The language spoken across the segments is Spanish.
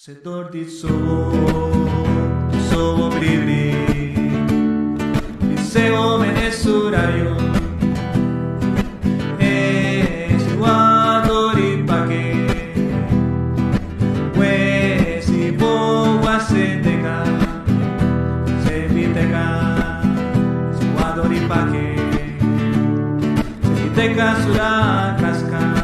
Setordi sobo bribri Liceo Venezuelario Esiwadori pake Wesi bowa seteka Sepiteka Esiwadori pake Sepiteka surakaska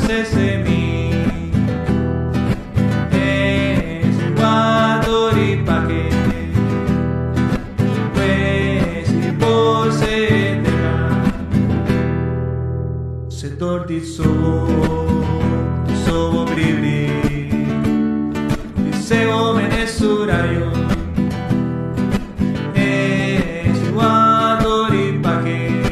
Sesemi Esiwadori pake Wesi bo seteka Setordi sobo bribri Liceo Venezuelario Esiwadori pake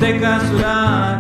Sepiteka surakaska